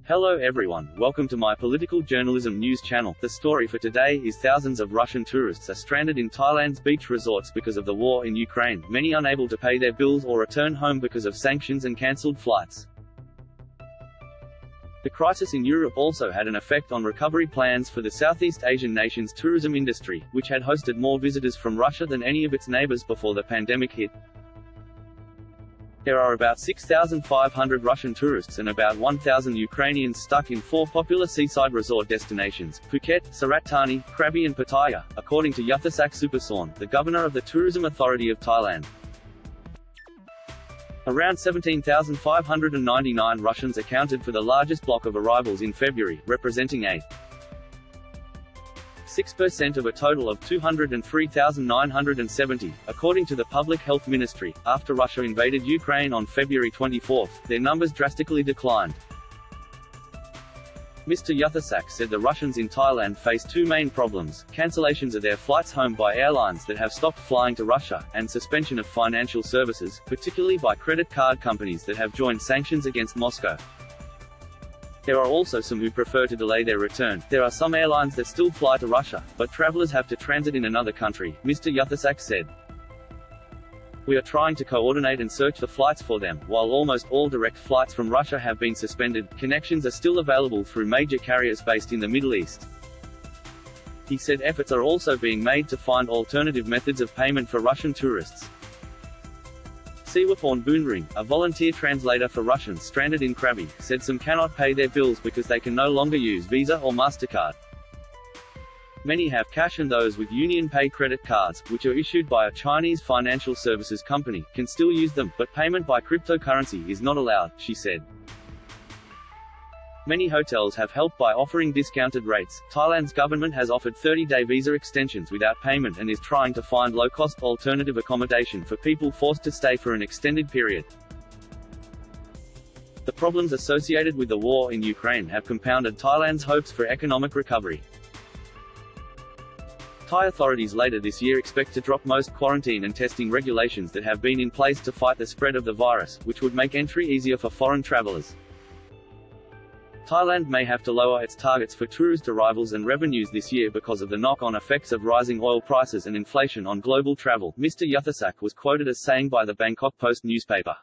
Hello everyone, welcome to my political journalism news channel. The story for today is thousands of Russian tourists are stranded in Thailand's beach resorts because of the war in Ukraine, many unable to pay their bills or return home because of sanctions and cancelled flights. The crisis in Europe also had an effect on recovery plans for the Southeast Asian nation's tourism industry, which had hosted more visitors from Russia than any of its neighbors before the pandemic hit. There are about 6,500 Russian tourists and about 1,000 Ukrainians stuck in four popular seaside resort destinations, Phuket, Surat Thani, Krabi and Pattaya, according to Yuthasak Supasorn, the governor of the Tourism Authority of Thailand. Around 17,599 Russians accounted for the largest block of arrivals in February, representing 6% of a total of 203,970, according to the Public Health Ministry. After Russia invaded Ukraine on February 24, their numbers drastically declined. Mr. Yuthasak said the Russians in Thailand face two main problems: cancellations of their flights home by airlines that have stopped flying to Russia, and suspension of financial services, particularly by credit card companies that have joined sanctions against Moscow. There are also some who prefer to delay their return. There are some airlines that still fly to Russia, but travelers have to transit in another country, Mr. Yuthasak said. We are trying to coordinate and search for flights for them. While almost all direct flights from Russia have been suspended, connections are still available through major carriers based in the Middle East. He said efforts are also being made to find alternative methods of payment for Russian tourists. Siwaporn Boonring, a volunteer translator for Russians stranded in Krabi, said some cannot pay their bills because they can no longer use Visa or MasterCard. Many have cash, and those with Union Pay credit cards, which are issued by a Chinese financial services company, can still use them, but payment by cryptocurrency is not allowed, she said. Many hotels have helped by offering discounted rates. Thailand's government has offered 30-day visa extensions without payment and is trying to find low-cost, alternative accommodation for people forced to stay for an extended period. The problems associated with the war in Ukraine have compounded Thailand's hopes for economic recovery. Thai authorities later this year expect to drop most quarantine and testing regulations that have been in place to fight the spread of the virus, which would make entry easier for foreign travelers. Thailand may have to lower its targets for tourist arrivals and revenues this year because of the knock-on effects of rising oil prices and inflation on global travel, Mr. Yuthasak was quoted as saying by the Bangkok Post newspaper.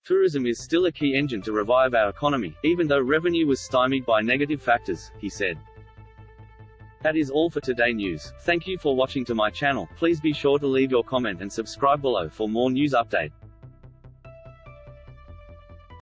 Tourism is still a key engine to revive our economy, even though revenue was stymied by negative factors, he said. That is all for today news. Thank you for watching to my channel. Please be sure to leave your comment and subscribe below for more news update.